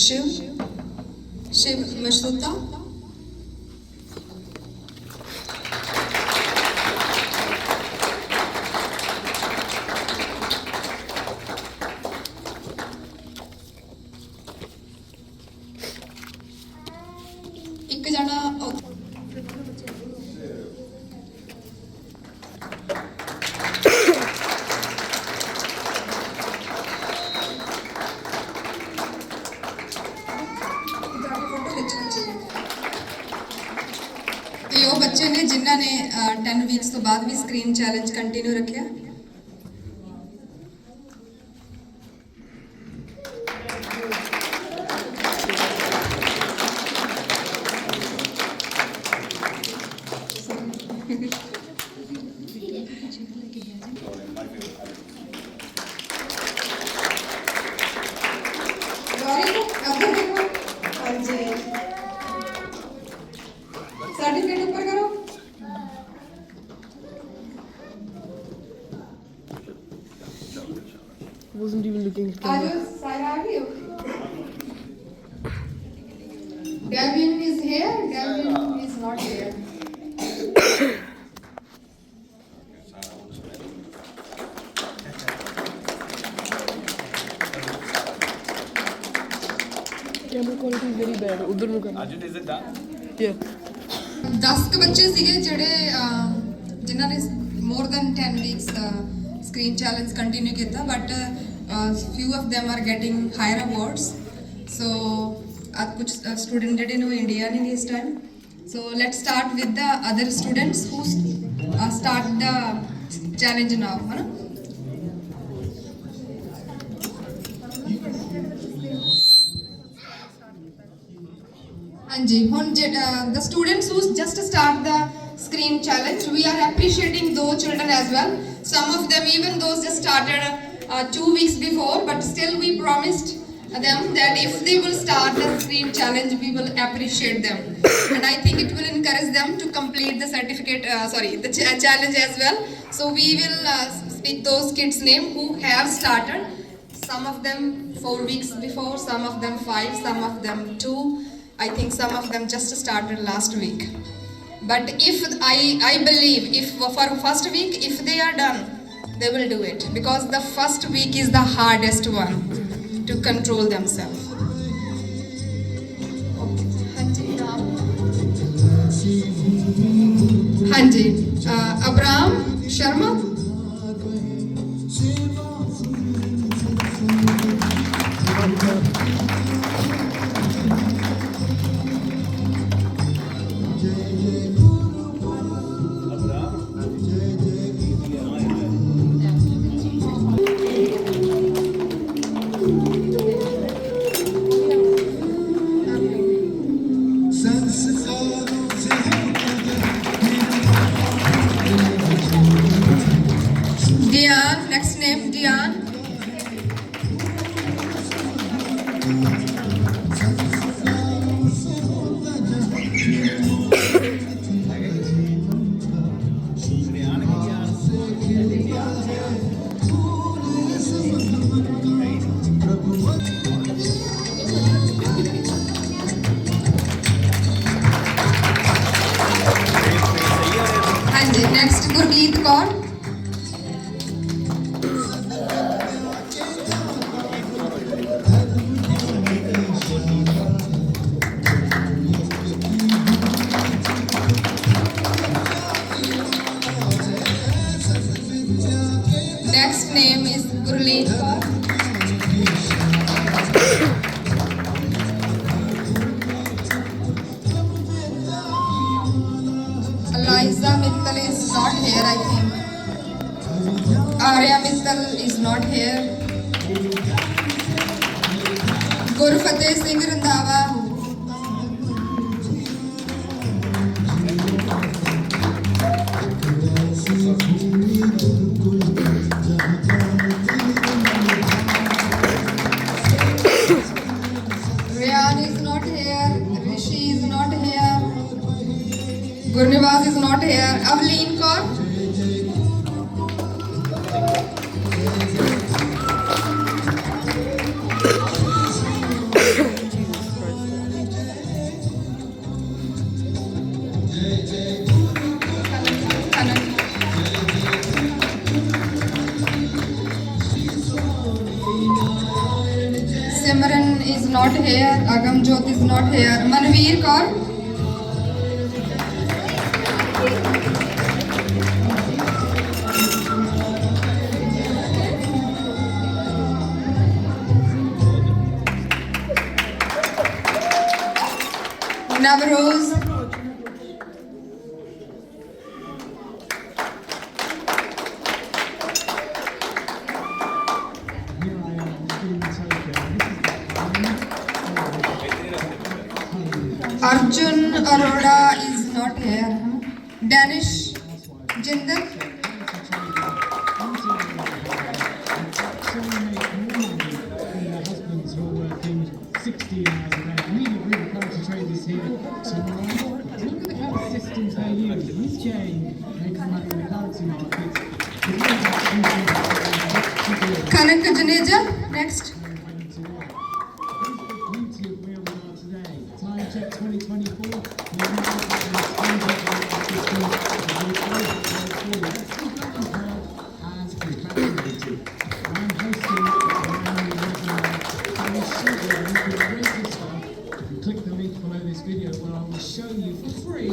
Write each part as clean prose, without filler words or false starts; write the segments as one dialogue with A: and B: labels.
A: शिव मशरूता। एक जना ਤੇ ਉਹ ਬੱਚੇ ਨੇ ਜਿਨ੍ਹਾਂ ਨੇ 10 ਵੀਕਸ ਤੋਂ ਬਾਅਦ ਵੀ ਸਕਰੀਨ ਚੈਲੰਜ ਕੰਟੀਨਿਊ ਰੱਖਿਆ। सर्टिफिकेट ऊपर करो।
B: Wasn't even looking at
A: आज सारा आ गई हो। Gavin is here. Gavin is not here.
B: camera quality is very bad. उधर नु करना।
C: Arjun, is it done?
B: Yeah.
A: 10 ਕੁ ਬੱਚੇ ਸੀਗੇ ਜਿਹੜੇ ਜਿਨ੍ਹਾਂ ਨੇ more than 10 weeks screen challenge continue ਕੀਤਾ, but few of them are getting higher awards. So ਕੁਝ student ਜਿਹੜੇ ਨੇ ਉਹ ਇੰਡੀਆ ਨੇ ਇਸ time. So let's start with the other students who start the challenge now, है ना? Anji, the students who just start the screen challenge, we are appreciating those children as well. Some of them, even those just started 2 weeks before, but still we promised them that if they will start the screen challenge, we will appreciate them. And I think it will encourage them to complete the the challenge as well. So we will speak those kids' name who have started. Some of them 4 weeks before, some of them 5, some of them 2. I think some of them just started last week. But if I believe if for first week, if they are done, they will do it, because the first week is the hardest one to control themselves. Hanji, Abraham Sharma. Dian, next name Dian. Hanji, next Gurgeet Kaur. Next name is Gurleet Kaur. Eliza Mittal is not here, I think. Arya Mittal is not here. Gurfateh Singh Randhawa. Ryan is not here. Rishi is not here. Gurnivas is not here. Avleen Kaur. Simran is not here. Agamjot is not here. Manveer Kaur. Navroz. Arjun Arora is not here. Danish Jinder. Kanak Janeja next.
C: Click the link below this video where I will show you for free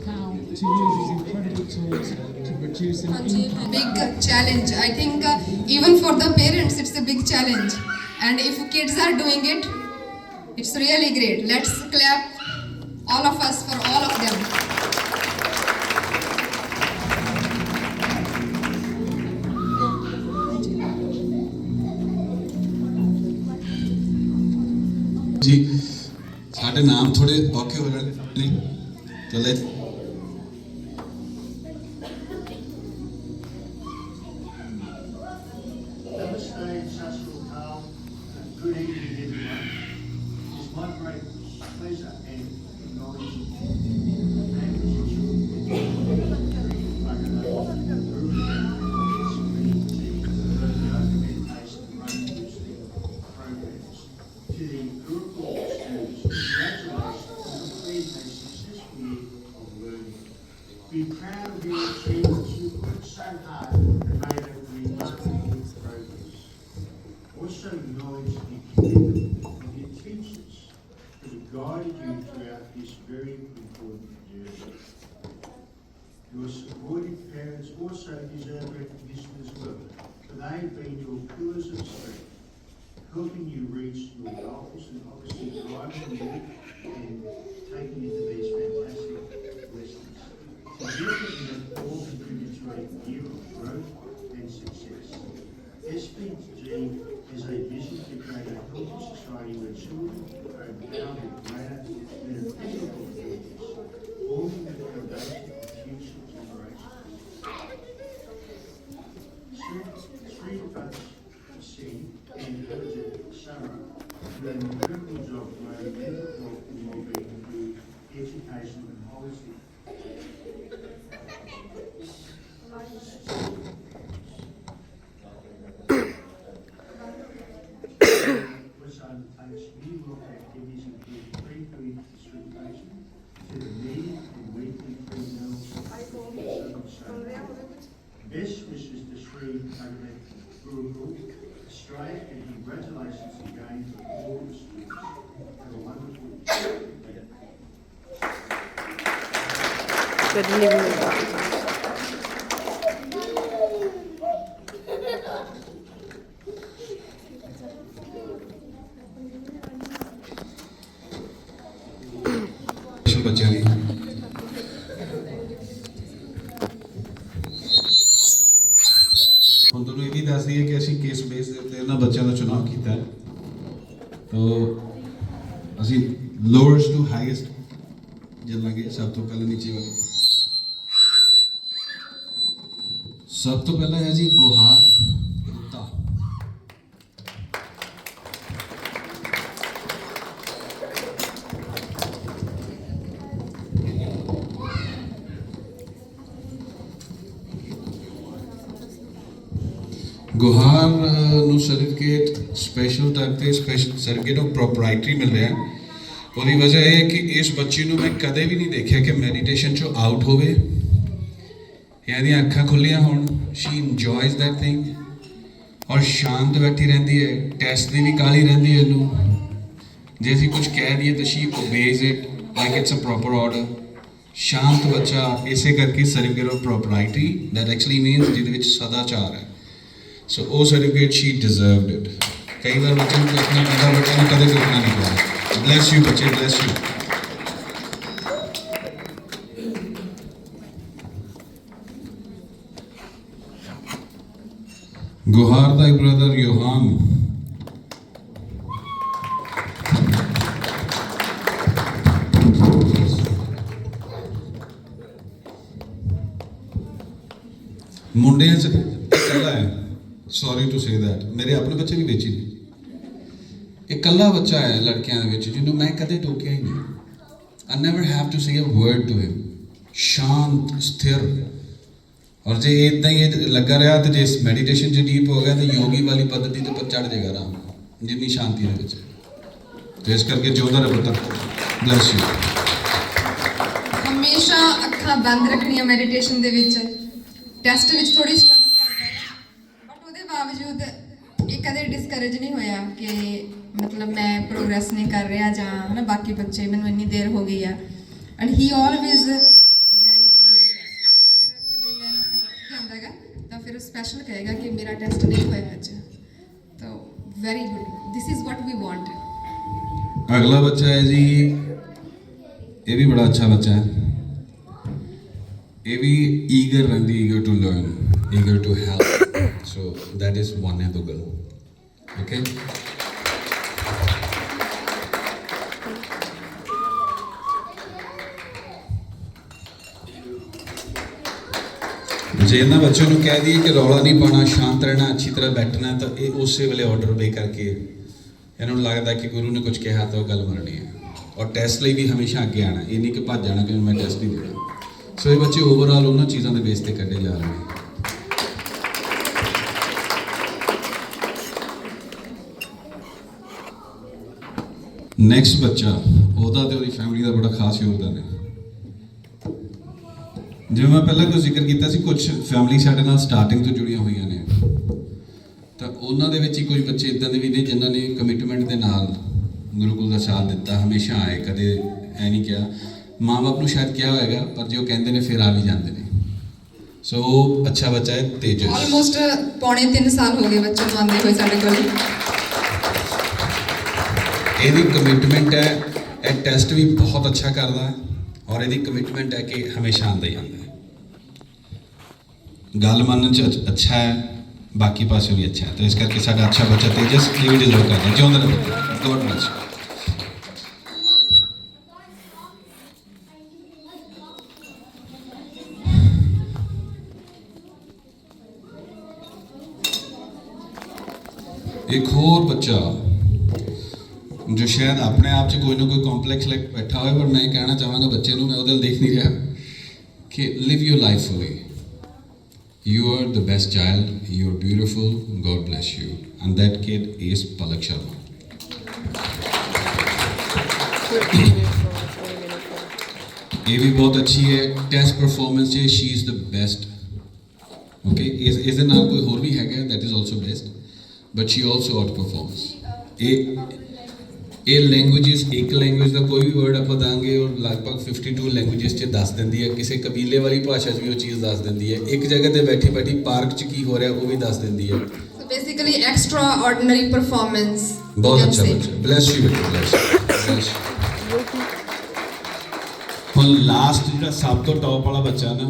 C: how to use these incredible tools to produce an
A: Big challenge. I think even for the parents it's a big challenge, and if kids are doing it, it's really great. Let's clap all of us for all of them.
D: जी साढ़े नाम थोड़े औखे हो जाते नहीं चले
E: Namaste, Sat Sri Akal, and good evening everyone. It is my great pleasure and acknowledgement to thank the Gurukul students. Congratulations on completing a successful year of learning. Be proud of your achievements. You worked so hard and made a remarkable progress. Also acknowledge the commitment of your teachers who have guided you throughout this very important journey. Your supportive parents also deserve recognition as well, for they have been your pillars of strength, helping you reach your goals and obviously driving you and taking you to these fantastic lessons. Together you have all contributed to a year of growth and success. SPG has a vision to create a healthy society where children are endowed with greater metaphysical abilities, forming the foundation of future generations. Sri Pats Singh and Harjit Sarah do an incredible job promoting mental health and well-being through education and holistic. Which undertakes new work activities including free food distribution to the needy and weekly free meals and so on. Best wishes to Sri Bhagavat Gurukul Australia, and congratulations again to all the students. Have a wonderful day.
B: Good evening.
D: बच्चे नहीं ਹੁਣ ਤੁਹਾਨੂੰ ਇਹ ਵੀ ਦੱਸ ਦਈਏ ਕਿ ਅਸੀਂ case base ਦੇ ਉੱਤੇ ਇਹਨਾਂ ਬੱਚਿਆਂ ਦਾ ਚੁਣਾਵ ਕੀਤਾ ਹੈ ਤਾਂ ਅਸੀਂ ਲੋਅਰਸ ਟੂ ਹਾਈਐਸਟ ਚੱਲਾਂਗੇ ਸਭ ਤੋਂ ਪਹਿਲਾਂ ਨੀਚੇ ਵਾਲੇ ਸਭ ਤੋਂ ਪਹਿਲਾਂ ਹੈ ਜੀ ਗੁਹਾਰ ਗੁੱਤਾ ਗੁਹਾਰ ਨੂੰ ਸਰਟੀਫਿਕੇਟ ਸਪੈਸ਼ਲ ਟਾਈਪ ਤੇ ਸਪੈਸ਼ਲ ਸਰਟੀਫਿਕੇਟ ਆਫ ਪ੍ਰੋਪਰਾਈਟਰੀ ਮਿਲ ਰਿਹਾ ਉਹਦੀ ਵਜ੍ਹਾ ਇਹ ਹੈ ਕਿ ਇਸ ਬੱਚੀ ਨੂੰ ਮੈਂ ਕਦੇ ਵੀ ਨਹੀਂ ਦੇਖਿਆ ਕਿ ਮੈਡੀਟੇਸ਼ਨ ਚੋਂ ਆਊਟ ਹੋਵੇ ਇਹਦੀਆਂ ਅੱਖਾਂ ਖੁੱਲੀਆਂ ਹੋਣ ਸ਼ੀ ਇੰਜੋਇਜ਼ ਦੈਟ ਥਿੰਗ ਔਰ ਸ਼ਾਂਤ ਬੈਠੀ ਰਹਿੰਦੀ ਹੈ, ਟੈਸਟ ਦੀ ਵੀ ਕਾਹਲੀ ਰਹਿੰਦੀ ਹੈ ਇਹਨੂੰ। ਜੇ ਅਸੀਂ ਕੁਝ ਕਹਿ ਦਈਏ ਤਾਂ she obeys it like it's a proper order. ਸ਼ਾਂਤ ਬੱਚਾ, ਇਸੇ ਕਰਕੇ certificate of proprietary that actually means ਜਿਹਦੇ ਵਿੱਚ ਸਦਾਚਾਰ ਹੈ। ਸੋ ਉਹ ਸਰਟੀਫਿਕੇਟ ਸ਼ੀ ਡਿਜ਼ਰਵਡ ਇਟ। ਕਈ ਵਾਰ ਬੱਚੇ ਨੂੰ ਟੋਕਣਾ ਪੈਂਦਾ, ਬੱਚੇ ਨੂੰ ਕਦੇ ਟੋਕਣਾ ਨਹੀਂ ਪੈਂਦਾ। ਬਲੈਸ ਯੂ ਬੱਚੇ, ਬਲੈਸ ਯੂ। ਗੁਹਾਰ ਦਾ ਬ੍ਰਦਰ ਯੋਹਾਨ। ਮੁੰਡਿਆਂ 'ਚ ਇਕੱਲਾ ਹੈ, ਸੌਰੀ ਟੂ ਸੇ ਦੈਟ, ਮੇਰੇ ਆਪਣੇ ਬੱਚੇ ਵੀ ਵੇਚੀ ਨੇ। ਇਕੱਲਾ ਬੱਚਾ ਹੈ ਲੜਕਿਆਂ ਦੇ ਵਿੱਚ ਜਿਹਨੂੰ ਮੈਂ ਕਦੇ ਟੋਕਿਆ ਹੀ ਨਹੀਂ। I never have to say a word to him। ਸ਼ਾਂਤ, ਸਥਿਰ। ਔਰ ਜੇ ਇਦਾਂ ਹੀ ਲੱਗਾ ਰਿਹਾ ਤੇ ਜੇ ਮੈਡੀਟੇਸ਼ਨ 'ਚ ਡੀਪ ਹੋ ਗਿਆ ਤੇ ਯੋਗੀ ਵਾਲੀ ਪद्धਤੀ ਤੇ ਪਰ ਚੜ ਜਾਏਗਾ ਆਰਾਮ, ਜਿੰਨੀ ਸ਼ਾਂਤੀ ਦੇ ਵਿੱਚ। ਤੇ ਇਸ ਕਰਕੇ ਜਿਉਂਦਾ ਰਹੇ ਪੁੱਤਰ, ਬਲੈਸ ਯੂ।
A: ਹਮੇਸ਼ਾ ਅੱਖਾਂ ਬੰਦ ਰੱਖਣੀਆਂ ਮੈਡੀਟੇਸ਼ਨ ਦੇ ਵਿੱਚ। ਟੈਸਟ ਵਿੱਚ ਥੋੜੀ ਸਟਰਗਲ ਕਰਦਾ ਹੈ, ਬਟ ਉਹਦੇ ਬਾਵਜੂਦ ਇਹ ਕਦੇ ਡਿਸਕਰੇਜ ਨਹੀਂ ਹੋਇਆ ਕਿ ਮਤਲਬ ਮੈਂ ਪ੍ਰੋਗਰੈਸ ਨਹੀਂ ਕਰ ਰਿਹਾ ਜਾਂ ਹਨਾ ਬਾਕੀ ਬੱਚੇ ਮੈਨੂੰ ਇੰਨੀ ਦੇਰ ਹੋ ਗਈ ਆ। And he always ready to do the test. ਅਗਰ ਕਦੇ ਮੈਂ ਜਾਂਦਾ ਹੈਗਾ ਤਾਂ ਫਿਰ ਸਪੈਸ਼ਲ ਕਹੇਗਾ ਕਿ ਮੇਰਾ ਟੈਸਟ ਨਹੀਂ ਹੋਇਆ ਅੱਜ। ਤਾਂ very good, this is what we want.
D: ਅਗਲਾ ਬੱਚਾ ਹੈ ਜੀ, ਇਹ ਵੀ ਬੜਾ ਅੱਛਾ ਬੱਚਾ ਹੈ। ਇਹ ਵੀ ਈਗਰ ਰਹਿੰਦੀ, eager to learn, eager to help. So that is one Duggal. Okay, ਜੇ ਇਹਨਾਂ ਬੱਚਿਆਂ ਨੂੰ ਕਹਿ ਦਈਏ ਕਿ ਰੌਲਾ ਨਹੀਂ ਪਾਉਣਾ, ਸ਼ਾਂਤ ਰਹਿਣਾ, ਅੱਛੀ ਤਰ੍ਹਾਂ ਬੈਠਣਾ, ਤਾਂ ਇਹ ਉਸੇ ਵੇਲੇ ਆਰਡਰ ਓਬੇ ਕਰਕੇ ਇਹਨਾਂ ਨੂੰ ਲੱਗਦਾ ਕਿ ਗੁਰੂ ਨੇ ਕੁਝ ਕਿਹਾ ਤਾਂ ਉਹ ਗੱਲ ਮੰਨਣੀ ਹੈ। ਔਰ ਟੈਸਟ ਲਈ ਵੀ ਹਮੇਸ਼ਾ ਅੱਗੇ ਆਉਣਾ, ਇਹ ਨਹੀਂ ਕਿ ਭੱਜ ਜਾਣਾ ਕਿ ਮੈਂ ਟੈਸਟ ਨਹੀਂ ਦੇਣਾ। ਸੋ ਇਹ ਬੱਚੇ ਓਵਰਆਲ ਉਹਨਾਂ ਚੀਜ਼ਾਂ ਦੇ ਬੇਸ ਤੇ ਕੱਢੇ ਜਾ ਰਹੇ ਨੇ। ਨੈਕਸਟ ਬੱਚਾ, ਉਹਦਾ ਤੇ ਉਹਦੀ ਫੈਮਿਲੀ ਦਾ ਬੜਾ ਖਾਸ ਯੋਗਦਾਨ ਹੈ। ਜਿਵੇਂ ਮੈਂ ਪਹਿਲਾਂ ਕੋਈ ਜ਼ਿਕਰ ਕੀਤਾ ਸੀ, ਕੁਝ ਫੈਮਿਲੀ ਸਾਡੇ ਨਾਲ ਸਟਾਰਟਿੰਗ ਤੋਂ ਜੁੜੀਆਂ ਹੋਈਆਂ ਨੇ, ਤਾਂ ਉਹਨਾਂ ਦੇ ਵਿੱਚ ਹੀ ਕੁਝ ਬੱਚੇ ਇਦਾਂ ਦੇ ਵੀ ਨੇ ਜਿਨ੍ਹਾਂ ਨੇ ਕਮਿਟਮੈਂਟ ਦੇ ਨਾਲ ਗੁਰੂਕੁਲ ਦਾ ਸਾਥ ਦਿੱਤਾ, ਹਮੇਸ਼ਾ ਆਏ, ਕਦੇ ਐ ਨਹੀਂ ਕਿਹਾ। ਮਾਂ-ਬਾਪ ਨੂੰ ਸ਼ਾਇਦ ਕਿਹਾ ਹੋਏਗਾ, ਪਰ ਜੇ ਉਹ ਕਹਿੰਦੇ ਨੇ ਫਿਰ ਆ ਵੀ ਜਾਂਦੇ ਨੇ। ਸੋ ਉਹ ਅੱਛਾ ਬੱਚਾ ਹੈ, ਤੇਜਸ।
A: ਆਲਮੋਸਟ ਪੌਣੇ 3 ਸਾਲ ਹੋ ਗਏ ਬੱਚੇ ਨੂੰ ਆਉਂਦੇ ਹੋਏ ਸਾਡੇ ਕੋਲ।
D: ਇਹਦੀ ਕਮਿਟਮੈਂਟ ਹੈ, ਇਹ ਟੈਸਟ ਵੀ ਬਹੁਤ ਅੱਛਾ ਕਰਦਾ ਹੈ ਔਰ ਇਹਦੀ ਕਮਿਟਮੈਂਟ ਹੈ ਕਿ ਹਮੇਸ਼ਾ ਆਉਂਦਾ ਹੀ ਆਉਂਦਾ ਹੈ। ਗੱਲ ਮੰਨਣ 'ਚ ਅੱਛਾ ਹੈ, ਬਾਕੀ ਪਾਸੇ ਵੀ ਅੱਛਾ ਹੈ। ਤਾਂ ਇਸ ਕਰਕੇ ਸਾਡਾ ਅੱਛਾ ਬੱਚਾ ਤੇਜਸ ਇਹ ਵੀ ਡਿਜ਼ਰਵ ਕਰਦਾ। ਜਿਉਂਦਾ ਰਹੇ, ਗੋਡ ਬਲੈਸ। एक और बच्चा जो शायद अपने आप से कोई ना कोई कॉम्प्लेक्स लेके बैठा हुआ है, पर मैं कहना चाहूँगा बच्चे को, मैं उधर देख नहीं रहा, कि live your life fully. You are the best child, you are beautiful, God bless you. And that kid is Palak Sharma. ये भी बहुत अच्छी है, टेस्ट परफॉर्मेंस है, she is the best. Okay, इस दे नाल कोई होर भी है, that is also best, but she also outperforms. ये लैंग्वेजेस, एक लैंग्वेज का कोई भी वर्ड आप देंगे और लगभग 52 लैंग्वेजेस च दस देंदी है। किसी कबीले वाली भाषा भी वो चीज़ दस देंदी है। एक जगह ते बैठी बैठी पार्क च की हो रहा है वो भी दस देंदी है।
A: So basically extra ordinary performance।
D: बहुत अच्छा बच्चा, ब्लेस यू बेटा, ब्लेस यू। हुण लास्ट जो सब तो टॉप वाला बच्चा ना,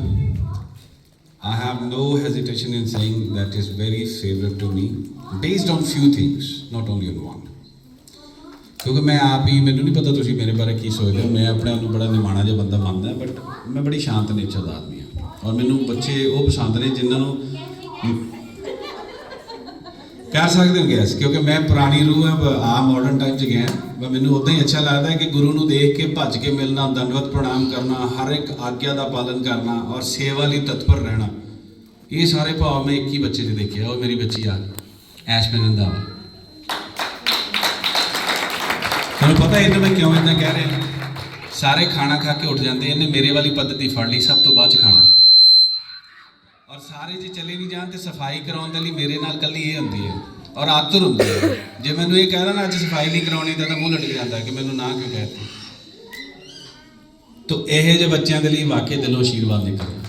D: I have no hesitation in saying that is very favorite to me, based on few things, not only on one। क्योंकि मैं आप ही, मैंने नहीं पता तुसी मेरे बारे की सोचते हो, मैं अपने आप बड़ा निमाणा जिहा बंदा मानदा, बट मैं बड़ी शांत नेचर का आदमी हाँ। और मैनू बच्चे वो पसंद ने जिन्होंने कह सकते हो गैस, क्योंकि मैं पुरानी रूह है, आ मॉडर्न टाइम च गया, पर मैनू उदा ही अच्छा लगता है कि गुरु नू देख के भज के मिलना, दंडवत प्रणाम करना, हर एक आज्ञा का पालन करना और सेवा लिए तत्पर रहना, ये सारे भाव मैं एक ही बच्चे से देखे। और मेरी बच्ची आ ऐश में रंधावा, तुहानू पता है मैं क्यों इतना कह रहा, सारे खाना खा के उठ जाते, इन्हें मेरे वाली पद्धति फड़ ली, सब तो बाद खाना। और ਸਾਰੇ ਜੇ ਚਲੇ ਵੀ ਜਾਣ ਤੇ ਸਫਾਈ ਕਰਾਉਣ ਦੇ ਲਈ ਮੇਰੇ ਨਾਲ ਕੱਲੀ ਇਹ ਹੁੰਦੀ ਹੈ ਔਰ ਆਤਰ ਹੁੰਦੀ ਹੈ। ਜੇ ਮੈਨੂੰ ਇਹ ਕਹਿ ਦੇਣਾ ਅੱਜ ਸਫਾਈ ਨਹੀਂ ਕਰਾਉਣੀ ਤਾਂ ਮੂੰਹ ਲਟਕ ਜਾਂਦਾ ਕਿ ਮੈਨੂੰ ਨਾ ਕਿਉਂ ਕਹਿਤੀ। ਤੋ ਇਹੋ ਜਿਹੇ ਬੱਚਿਆਂ ਦੇ ਲਈ ਵਾਕਈ ਦਿਲੋਂ ਆਸ਼ੀਰਵਾਦ ਨਿਕਲਦਾ।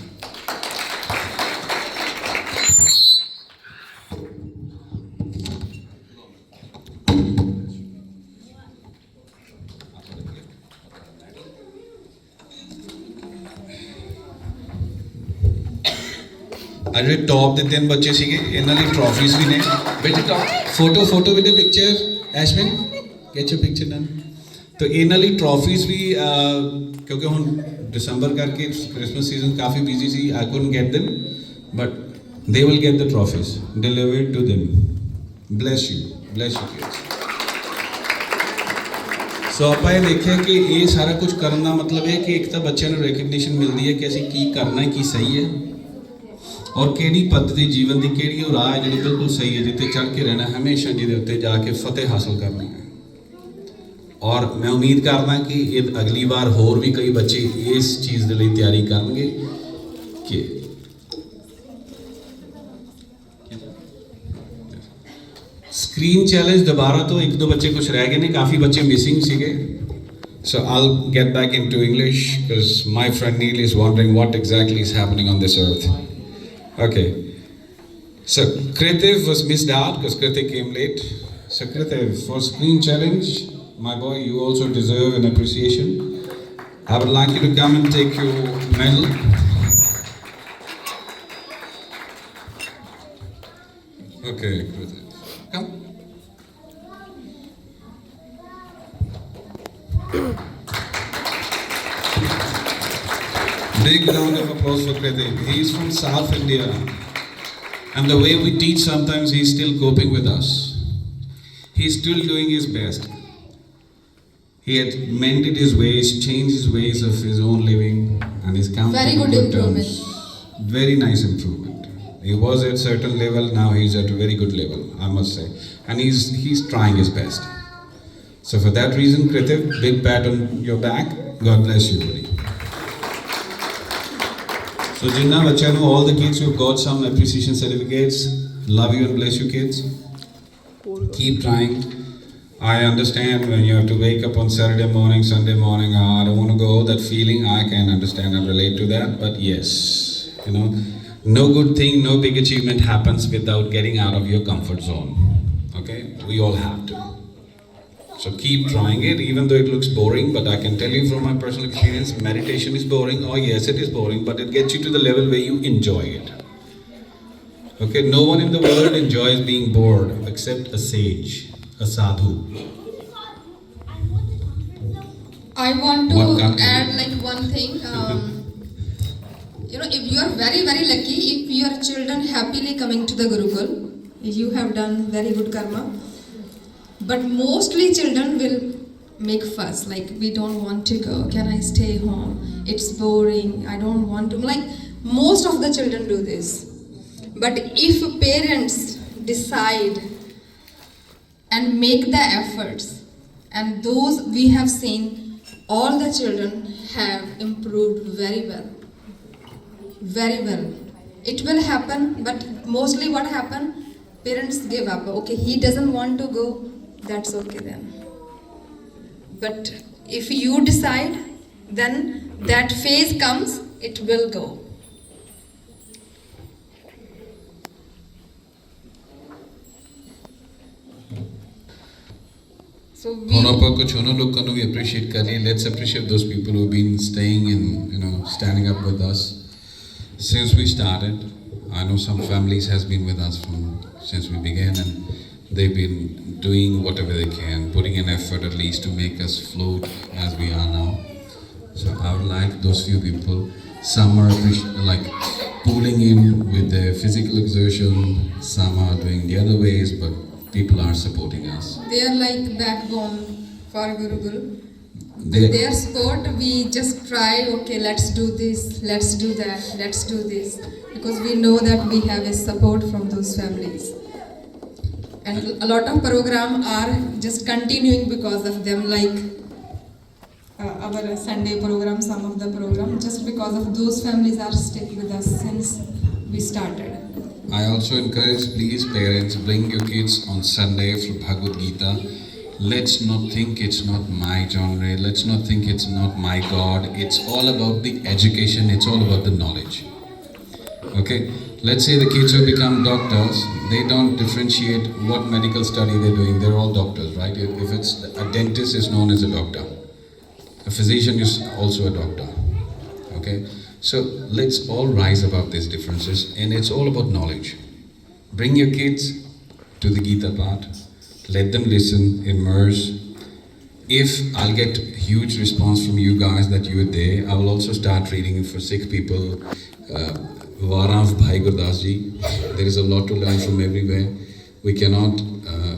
D: ਆ ਜਿਹੜੇ ਟੌਪ ਦੇ 3 ਬੱਚੇ ਸੀਗੇ ਇਹਨਾਂ ਲਈ ਟਰੋਫੀਜ਼ ਵੀ ਨੇ। ਬੇਟੇ top photo with picture Ashwin get your picture done. तो ਇਹਨਾਂ ਲਈ ਟਰੋਫੀਜ਼ ਵੀ ਕਿਉਂਕਿ ਹੁਣ ਦਸੰਬਰ ਕਰਕੇ ਕ੍ਰਿਸਮਸ ਸੀਜ਼ਨ ਕਾਫੀ ਬਿਜ਼ੀ ਸੀ, I couldn't get them but they will get the trophies delivered to them. bless you kids. ਸੋ ਆਪਾਂ ਇਹ ਦੇਖਿਆ ਕਿ ਇਹ ਸਾਰਾ ਕੁਝ ਕਰਨ ਦਾ ਮਤਲਬ ਇਹ ਕਿ ਇੱਕ ਤਾਂ ਬੱਚਿਆਂ ਨੂੰ ਰੈਕਗਨੀਸ਼ਨ ਮਿਲਦੀ ਹੈ ਕਿ ਅਸੀਂ ਕੀ ਕਰਨਾ ਹੈ, ਕੀ ਸਹੀ ਹੈ ਔਰ ਕਿਹੜੀ ਪੱਧਤੀ ਜੀਵਨ ਦੀ ਕਿਹੜੀ ਉਹ ਰਾਹ ਹੈ ਜਿਹੜੀ ਬਿਲਕੁਲ ਸਹੀ ਹੈ, ਜਿੱਤੇ ਚੜ ਕੇ ਰਹਿਣਾ ਹਮੇਸ਼ਾ, ਜਿਹਦੇ ਉੱਤੇ ਜਾ ਕੇ ਫਤਿਹ ਹਾਸਲ ਕਰਨੀ ਹੈ। ਔਰ ਮੈਂ ਉਮੀਦ ਕਰਦਾ ਕਿ ਇਹ ਅਗਲੀ ਵਾਰ ਹੋਰ ਵੀ ਕਈ ਬੱਚੇ ਇਸ ਚੀਜ਼ ਦੇ ਲਈ ਤਿਆਰੀ ਕਰਨਗੇ ਕਿ ਸਕਰੀਨ ਚੈਲੰਜ ਦੁਬਾਰਾ ਤੋਂ 1-2 ਬੱਚੇ ਕੁਝ ਰਹਿ ਗਏ ਨੇ, ਕਾਫੀ ਬੱਚੇ ਮਿਸਿੰਗ ਸੀਗੇ। So I'll get back into English because my friend Neil is wondering what exactly is happening on this earth. Okay. So Kritiv was missed out because Kritik came late. So Kritiv, for screen challenge, my boy, you also deserve an appreciation. I would like you to come and take your medal. Okay, Kritiv. Come. Big round of applause for Kritik. He is from South India. And the way we teach, sometimes he is still coping with us. He is still doing his best. He had mended his ways, changed his ways of his own living, and is coming
A: Very
D: to
A: good
D: good
A: improvement.
D: terms. Very nice improvement. He was at certain level, now he's at a very good level, I must say. And he's trying his best. So for that reason, Kritik, big pat on your back. God bless you, buddy. So Jinna Bachanu, all the kids who've got some appreciation certificates, love you and bless you kids. Keep trying. I understand when you have to wake up on Saturday morning, Sunday morning, I don't want to go, that feeling, I can understand and relate to that, but yes, you know, no good thing, no big achievement happens without getting out of your comfort zone. Okay? We all have to. So keep trying it, even though it looks boring, but I can tell you from my personal experience, meditation is boring. Oh yes, it is boring, but it gets you to the level where you enjoy it. Okay, no one in the world enjoys being bored except a sage, a sadhu.
A: I want
D: One
A: to
D: country.
A: add like one thing. You know, if you are very, very lucky, if your children happily coming to the Gurukul, you have done very good karma. But mostly children will make fuss, like we don't want to go, can I stay home, it's boring, I don't want to, like most of the children do this. But if parents decide and make the efforts, and those we have seen, all the children have improved very well. Very well. It will happen, but mostly what happen, parents give up. Okay, he doesn't want to go, that's okay then. But if you decide, then that phase comes, it will go. So
D: ਹੁਣ ਆਪਾਂ ਕੁਝ ਉਹਨਾਂ ਲੋਕਾਂ ਨੂੰ ਵੀ appreciate ਕਰ ਲਈਏ. Let's appreciate those people who've been staying and, you know, standing up with us since we started. I know some families has been with us since we began, and they've been doing whatever they can, putting in effort at least to make us float as we are now. So I would like those few people, some are like pulling in with their physical exertion, some are doing the other ways, but people are supporting us.
A: they are like backbone for Gurukul.
D: They,
A: Their support, we just try, okay, let's do this, let's do that, let's do this. Because we know that we have a support from those families. And a lot of programs are just continuing because of them, like our Sunday program, some of the program, just because of those families are staying with us since we started.
D: I also encourage, please parents, bring your kids on Sunday for Bhagavad Gita. Let's not think it's not my genre, let's not think it's not my God. It's all about the education, it's all about the knowledge. Okay, let's say the kids who become doctors, they don't differentiate what medical study they're doing, they're all doctors, right? If it's a dentist is known as a doctor, a physician is also a doctor. Okay, so let's all rise above these differences, and it's all about knowledge. Bring your kids to the Gita part, let them listen, immerse. If I'll get huge response from you guys that you are there, I will also start reading for sick people. Vara of Bhai Gurdas ji. There is a lot to learn from everywhere. We cannot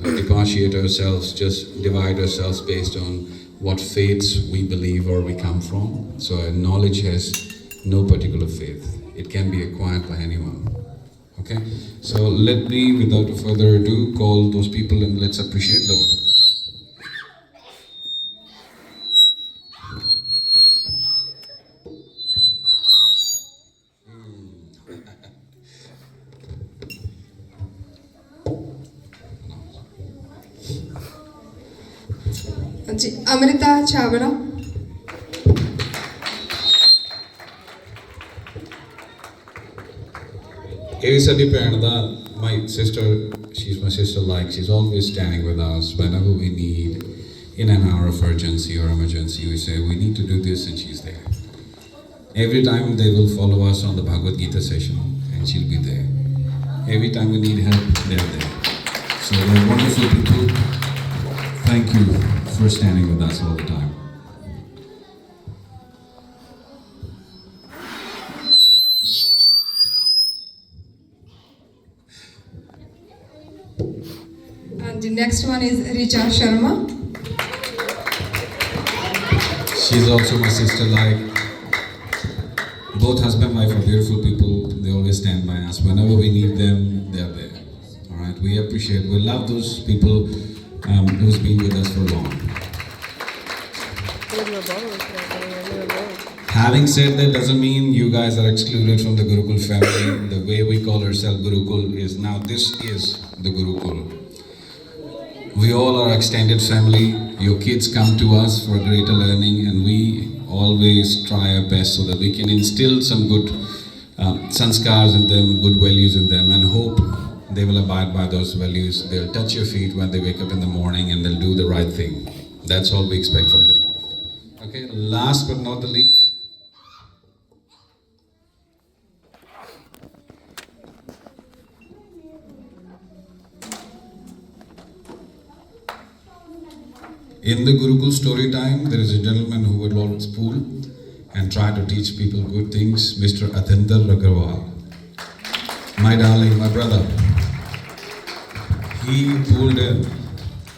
D: differentiate ourselves, just divide ourselves based on what faiths we believe or we come from. So knowledge has no particular faith. It can be acquired by anyone. Okay? So let me, without further ado, call those people and let's appreciate them.
A: Ji Amrita Chhabra.
D: Sadi Pernada, my sister, she's my sister like, she's always standing with us whenever we need, in an hour of urgency or emergency, we say, we need to do this and she's there. Every time they will follow us on the Bhagavad Gita session and she'll be there. Every time we need help, they're there. So they're wonderful people. Thank you for standing with us all the time.
A: And the next one is Richa Sharma.
D: She's also my sister like. Both husband and wife are beautiful people. They always stand by us. Whenever we need them, they're there. Alright, we appreciate, we love those people who's been with us for long. Having said that doesn't mean you guys are excluded from the Gurukul family. The way we call ourselves Gurukul is now this is the Gurukul. We all are extended family. Your kids come to us for greater learning and we always try our best so that we can instill some good sanskars in them, good values in them, and hope they will abide by those values. They'll touch your feet when they wake up in the morning and they'll do the right thing. That's all we expect from them. Okay, last but not the least. In the Gurukul story time, there is a gentleman who would always pull and try to teach people good things, Mr. Atindar Agarwal. My darling, my brother. He pulled in.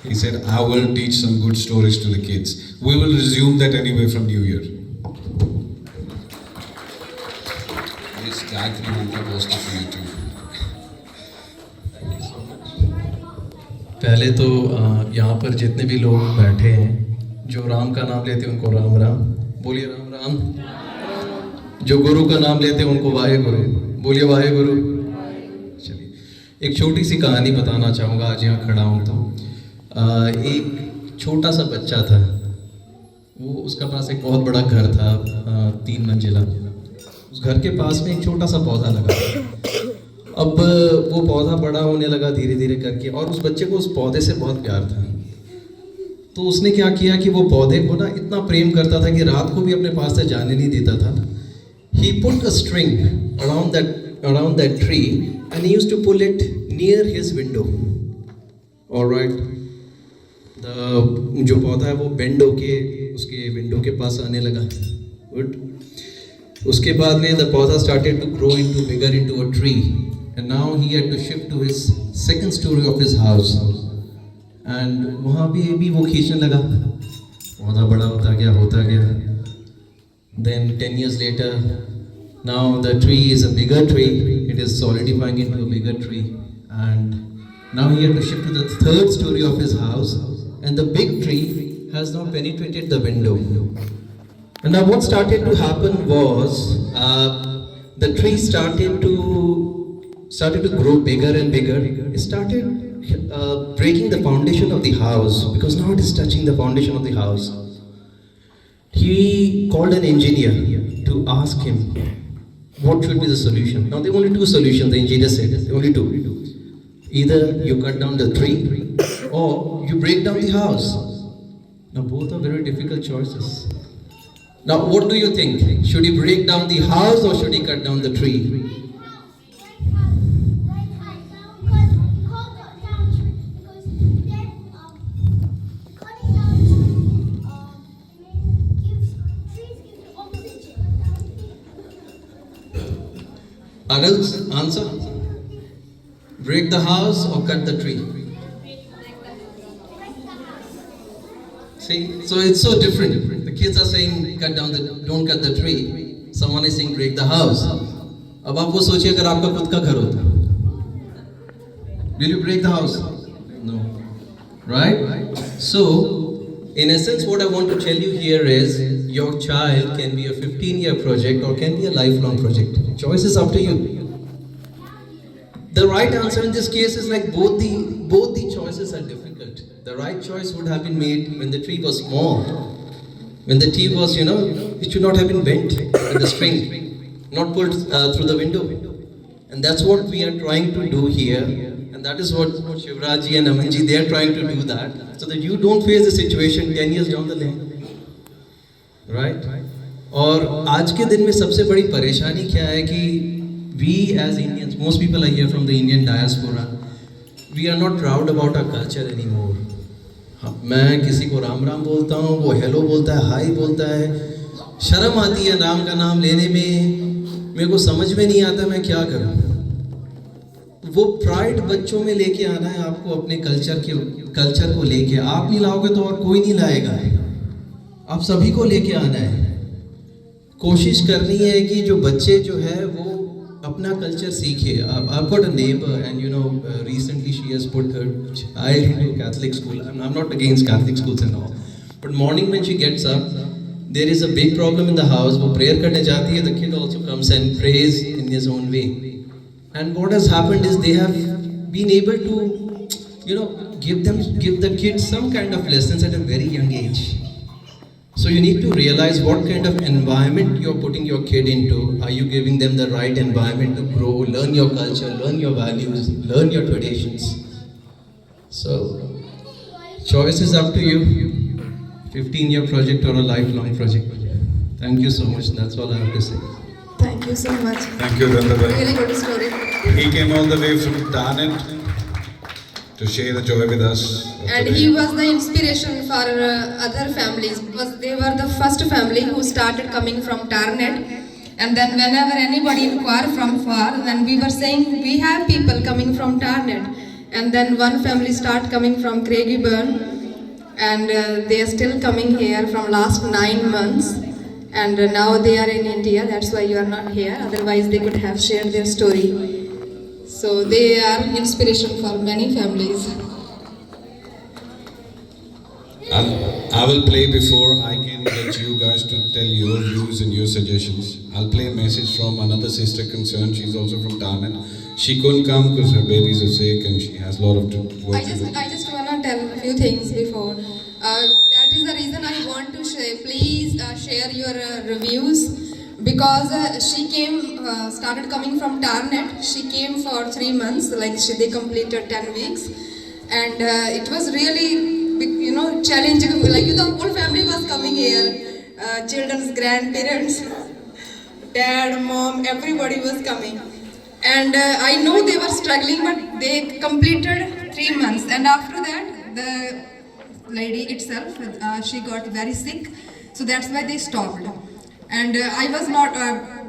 D: He said, I will teach some good stories to the kids. We will resume that anyway from New Year. This Gayatri Mantra poster for you too.
F: पहले तो यहाँ पर जितने भी लोग बैठे हैं जो राम का नाम लेते हैं उनको राम राम बोलिए, राम राम। जो गुरु का नाम लेते हैं उनको वाहे गुरु बोलिए, वाहे गुरु। चलिए एक छोटी सी कहानी बताना चाहूँगा, आज यहाँ खड़ा हूँ तो। एक छोटा सा बच्चा था, वो उसका पास एक बहुत बड़ा घर था, 3 मंजिला। उस घर के पास में एक छोटा सा पौधा लगा। अब वो पौधा बड़ा होने लगा धीरे धीरे करके, और उस बच्चे को उस पौधे से बहुत प्यार था। तो उसने क्या किया कि वो पौधे को ना इतना प्रेम करता था कि रात को भी अपने पास से जाने नहीं देता था। He put a string around that tree and he used to pull it near his window. Alright, जो पौधा है वो बेंड होके उसके विंडो के पास आने लगा। Good. उसके बाद में the पौधा started to grow bigger into a tree. And now he had to shift to his second story of his house. And वहाँ भी वो खींचने लगा, पौधा बड़ा होता गया। Then 10 years later, now the tree is a bigger tree. It is solidifying into a bigger tree. And now he had to shift to the third story of his house. And the big tree has now penetrated the window. And now what started to happen was, the tree started to started to grow bigger and bigger, it started breaking the foundation of the house, because now it is touching the foundation of the house. He called an engineer to ask him what should be the solution. Now there are only two solutions, the engineer said, there are only two. Either you cut down the tree or you break down the house. Now both are very difficult choices. Now what do you think? Should he break down the house or should he cut down the tree? Adults, answer. Break the house or cut the tree? See, so it's so different. The kids are saying don't cut the tree. Someone is saying break the house. अब आप वो सोचिए अगर आपका खुद का घर होता, will you break the house? No, right? So, in essence, what I want to tell you here is your child can be a 15-year project or can be a lifelong project. Choice is up to you. The right answer in this case is like both the choices are difficult. The right choice would have been made when the tree was small. When the tree was, it should not have been bent with the string, not pulled through the window. And that's what we are trying to do here. And that is what Shivraj ji and Aman ji, they are trying to do that. So that you don't face the situation 10 years down the lane. Right? और आज के दिन में सबसे बड़ी परेशानी क्या है कि we as Indians, most people are here from the Indian diaspora, we are not proud about our culture anymore. मैं किसी को राम राम बोलता हूँ, वो हेलो बोलता है, हाई बोलता है, शर्म आती है राम का नाम लेने में, मेरे को समझ में नहीं आता मैं क्या करूँ। वो प्राइड बच्चों में लेके आना है आपको, अपने कल्चर को लेके। आप नहीं लाओगे तो और कोई नहीं लाएगा, आप सभी को लेके आना है। कोशिश करनी है कि जो बच्चे जो है वो अपना कल्चर सीखे। I've got a neighbor and recently she has put her child into Catholic school. I'm not against Catholic schools and all, but morning when she gets up, there is a big problem in the house. वो prayer करने जाती है, the kid also comes and prays in his own way. And what has happened is they have been able to, give the kids some kind of lessons at a very young age. So you need to realize what kind of environment you're putting your kid into. Are you giving them the right environment to grow, learn your culture, learn your values, learn your traditions? So, choice is up to you. 15-year project or a lifelong project. Thank you so much. That's all I have to say.
A: Thank you so much.
D: Thank you, Dandabai.
A: Really good story.
D: He came all the way from Tarnet to share the joy with us.
A: And he was the inspiration for other families, because they were the first family who started coming from Tarnet. And then whenever anybody inquired from far, then we were saying we have people coming from Tarnet. And then one family started coming from Craigieburn, and they are still coming here from last 9 months. And now they are in India, that's why you are not here, otherwise they could have shared their story. So they are inspiration for many families.
D: I will play before I can get you guys to tell your views and your suggestions. I'll play a message from another sister concerned. She's also from Tarnet. She couldn't come because her babies are sick and she has a lot of work to do.
A: I just want to tell a few things before. That is the reason I want to share. Please share your reviews, because she started coming from Tarnet. She came for 3 months, they completed 10 weeks, and it was really challenging. The whole family was coming here, children's grandparents, dad, mom, everybody was coming. And I know they were struggling, but they completed 3 months. And after that, the lady itself, she got very sick. So that's why they stopped. And I was not,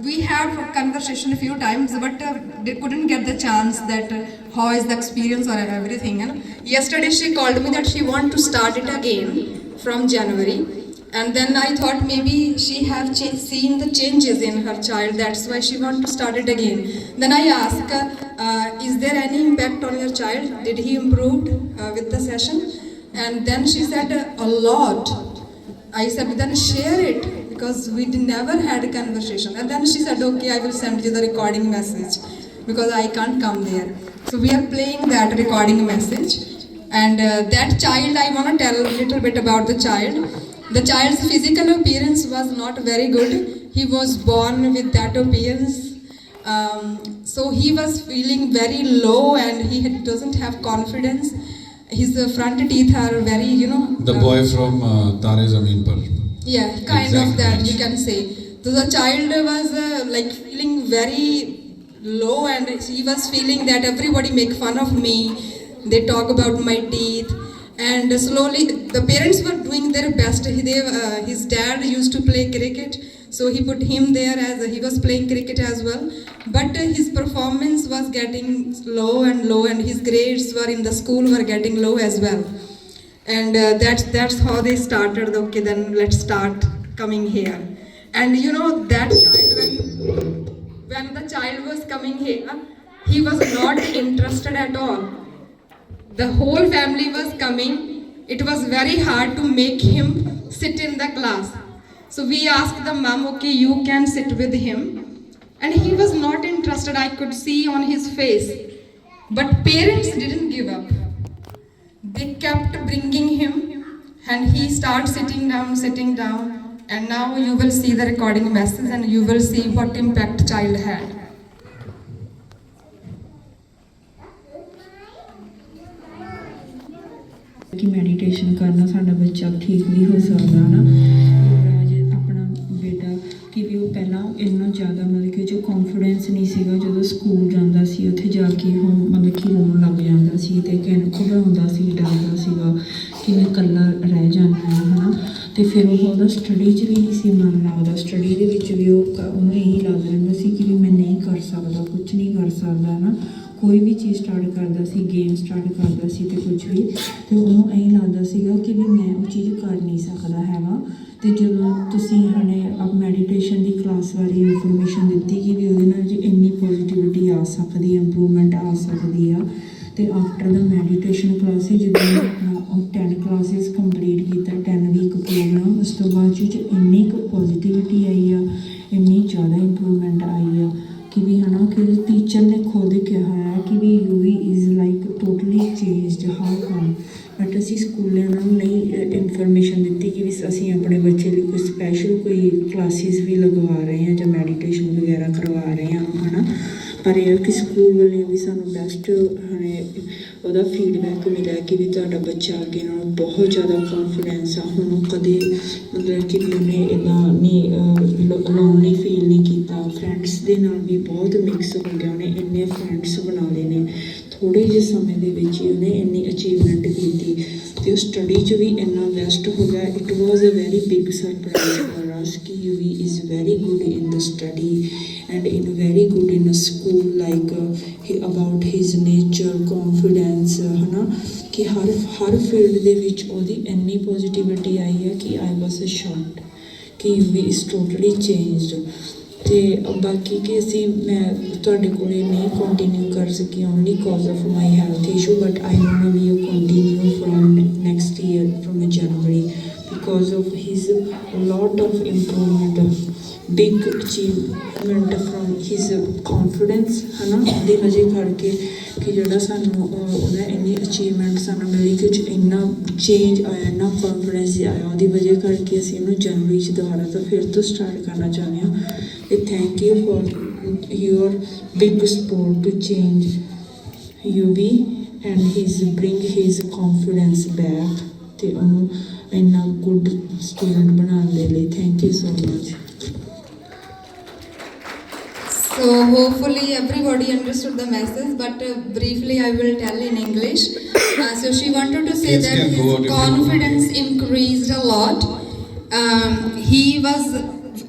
A: we had a conversation a few times, but they couldn't get the chance that how is the experience or everything. Yesterday she called me that she wants to start it again from January. And then I thought maybe she have seen the changes in her child, that's why she wants to start it again. Then I asked, is there any impact on your child? Did he improve with the session? And then she said, a lot. I said, then share it, because we never had a conversation. And then she said, okay, I will send you the recording message. because I can't come there. So we are playing that recording message. And that child, I want to tell a little bit about the child. The child's physical appearance was not very good. He was born with that appearance. So he was feeling very low and doesn't have confidence. His front teeth are very,
D: The boy from Tare Zameen Par.
A: yeah, kind
D: Exact
A: of that
D: match.
A: you can say. So the child was like feeling very low and he was feeling that everybody make fun of me. They talk about my teeth. And slowly the parents were doing their best. His dad used to play cricket. So he put him there as he was playing cricket as well. But his performance was getting low and his grades were in the school were getting low as well. And that's how they started. Okay, then let's start coming here. And that child, when the child was coming here, he was not interested at all. The whole family was coming. It was very hard to make him sit in the class. So we asked the mom, okay, you can sit with him. And he was not interested, I could see on his face. But parents didn't give up. They kept bringing him and he started sitting down. And now you will see the recording message and you will see what impact child had.
G: कि meditation करना साडा बच्चा ठीक भी हो सकता है ना राज अपना बेटा कि भी वो पहला इन्ना ज़्यादा मतलब कि जो कॉन्फिडेंस नहीं सीगा जो स्कूल जाता सी उत्थे जाके हो मतलब कि रोन लग जाता सी ते घबराउंदा सी डरदा सीगा कि मैं कल्ला रह जाना है ना तो फिर वो स्टडी च भी नहीं सी मन लगदा स्टडी दे विच भी उन्हें यही लगदा रहिंदा सी कि मैं नहीं कर सकदा कुछ नहीं कर सकदा है ना कोई भी चीज़ स्टार्ट करता सी गेम स्टार्ट करता सी तो कुछ भी तो उन्होंने यही लगता सीगा कि भी मैं वो चीज़ कर नहीं सकता हैगा तो जो तुसी हने अब मैडिटेशन की क्लास बारे इनफॉर्मेशन दी कि भी वो इन्नी पॉजिटिविटी आ सकती इंप्रूवमेंट आ सकती है तो आफ्टर द मैडिटेशन क्लासेज जो अपना 10 क्लासेस कंप्लीट किया 10 वीक प्रोग्राम उस तो बाद इन्नी पॉजिटिविटी आई है इन्नी ज़्यादा इंप्रूवमेंट आई है कि भी है ना कि टीचर ने खुद कहा है कि भी UV is like totally changed how come but असी स्कूलों नहीं इनफॉर्मेशन दी कि भी असी अपने बच्चे लिए कोई स्पैशल कोई क्लासेस भी लगवा रहे हैं या मैडिटेशन वगैरह करवा रहे हैं है ना पर यह कि स्कूल वाले भी सानू बेस्ट हने ਉਹਦਾ फीडबैक मिला कि भी ਤੁਹਾਡਾ ਬੱਚਾ ਅੱਗੇ ਨਾਲ बहुत ज़्यादा कॉन्फिडेंस आ ਹੁਣ ਕਦੇ मतलब कि भी ਉਹਨੇ ਇੱਦਾਂ ਨਹੀਂ ਲੋਨਲੀ ਫੀਲ नहीं किया फ्रेंड्स ਦੇ ਨਾਲ भी बहुत मिक्स हो गया ਉਹਨੇ ਇੰਨੇ फ्रेंड्स बना लए ने थोड़े ਜਿਹੇ ਸਮੇਂ ਦੇ ਵਿੱਚ ਹੀ ਉਹਨੇ ਇੰਨੀ ਅਚੀਵਮੈਂਟ ਕੀਤੀ ਤੇ ਉਹ ਸਟੱਡੀ 'ਚ ਵੀ ਇੰਨਾ ਬੈਸਟ ਹੋ ਗਿਆ it was a very big surprise for us कि Yuvi is very good in the study and in very good in a school like about his nature confidence है ना कि हर फील्ड ਦੇ ਵਿੱਚ ਉਹਦੀ ਇੰਨੀ ਪੋਜ਼ਿਟਿਵਿਟੀ ਆਈ ਹੈ ਕਿ I was shocked ਕਿ UV is totally changed ਤੇ ਬਾਕੀ ਕਿ ਅਸੀਂ ਮੈਂ ਤੁਹਾਡੇ ਕੋਲੇ ਨਹੀਂ ਕੰਟੀਨਿਊ ਕਰ ਸਕੀ only cause of my health issue but I want to be continue from next year from January because of his lot of improvement big achievement from his confidence है ना ਉਹਦੀ ਵਜ੍ਹਾ ਕਰਕੇ ਕਿ ਜਿਹੜਾ ਸਾਨੂੰ ਉਹਦਾ ਇੰਨੀ ਅਚੀਵਮੈਂਟ ਸਾਨੂੰ ਮਿਲੀ ਕਿ ਇੰਨਾ ਚੇਂਜ ਆਇਆ ਇੰਨਾ ਕੌਨਫੀਡੈਂਸ ਆਇਆ ਉਹਦੀ ਵਜ੍ਹਾ ਕਰਕੇ ਅਸੀਂ ਉਹਨੂੰ ਜਨਵਰੀ 'ਚ ਦੁਬਾਰਾ ਤੋਂ ਫਿਰ ਤੋਂ ਸਟਾਰਟ ਕਰਨਾ ਚਾਹੁੰਦੇ ਹਾਂ ਤੇ thank you for your big support to change UV and his bring his confidence back ਤੇ ਉਹਨੂੰ ਇੰਨਾ ਗੁੱਡ ਸਟੂਡੈਂਟ ਬਣਾਉਣ ਦੇ ਲਈ thank you so much
A: So hopefully everybody understood the message, but briefly I will tell in English. So she wanted to say
D: Kids
A: that
D: can go out
A: his
D: if
A: confidence increased a lot. He was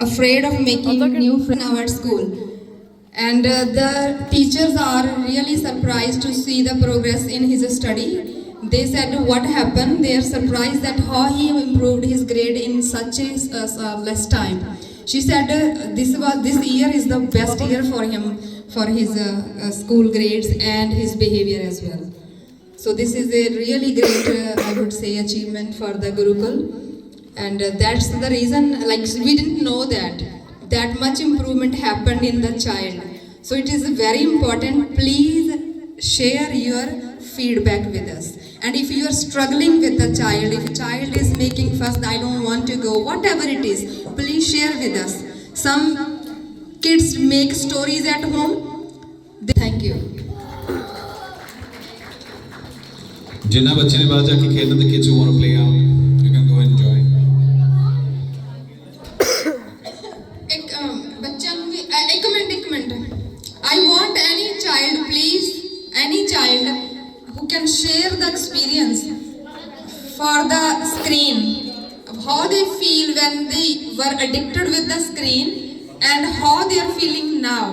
A: afraid of making new friends in our school. And the teachers are really surprised to see the progress in his study. They said what happened. They are surprised that how he improved his grade in such a less time. She said this year is the best year for him for his school grades and his behavior as well. So this is a really great I would say achievement for the Gurukul, and that's the reason like we didn't know that much improvement happened in the child. So it is very important. Please share your feedback with us. And if you are struggling with the child, if a child is making fuss, I don't want to go, whatever it is, please share with us. Some kids make stories at home. Thank you.
D: जिन्ना बच्चे ने बाहर जाके खेलना, the kids who want to play out, you can go enjoy.
A: एक बच्चा ਨੂੰ ਵੀ ਇੱਕ minute I want any child, please, any child who can share the experience for the screen, how they feel when they were addicted with the screen and how they are feeling now.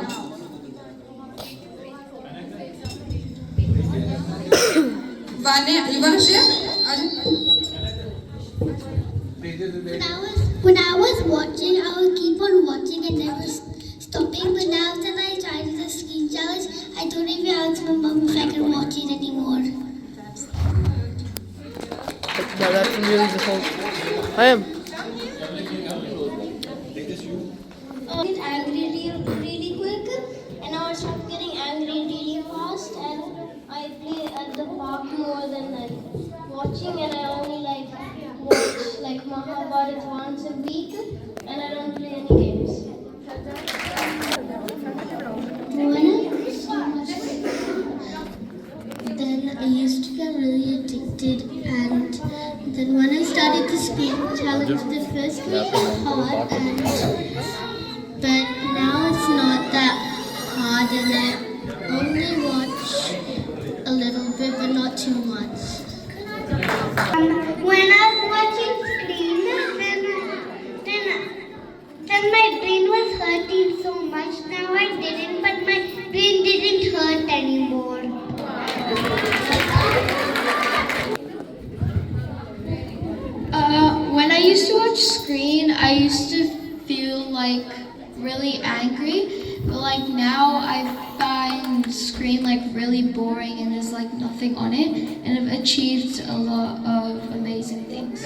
A: Vanya, you want to share?
H: When I was watching, I would keep on watching and never stopping. But now that I tried the screen challenge, I don't even ask my mom if I can watch it anymore.
B: That's really difficult. I am.
H: I get angry really quick, and I would stop getting angry really fast. And I play at the park more than watching, and I only watch Mahabharat once a week, and I don't play any games. Then I used to get really addicted, and then when I started the screen challenge, the first week was hard, but now it's not that hard, and I only watch a little bit, but not too much. When I was watching screen, then my brain was hurting so much. Now I didn't, but my brain didn't hurt anymore.
I: When I used to watch screen, I used to feel really angry, but now I find screen really boring and there's nothing on it, and I've achieved a lot of amazing things.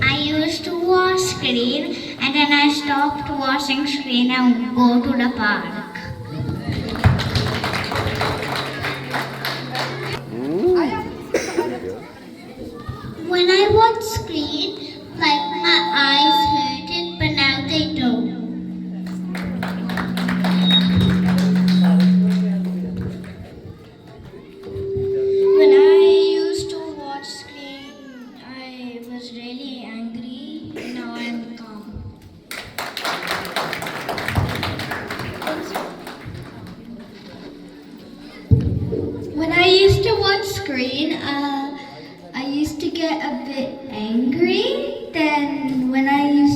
H: I used to watch screen, and then I stopped watching screen and go to the park. When I watch screen, my eyes hurt it, but now they don't. When I used to watch screen, I was really angry. Now I'm calm. When I used to watch screen, I used to get a bit angry. Then when I used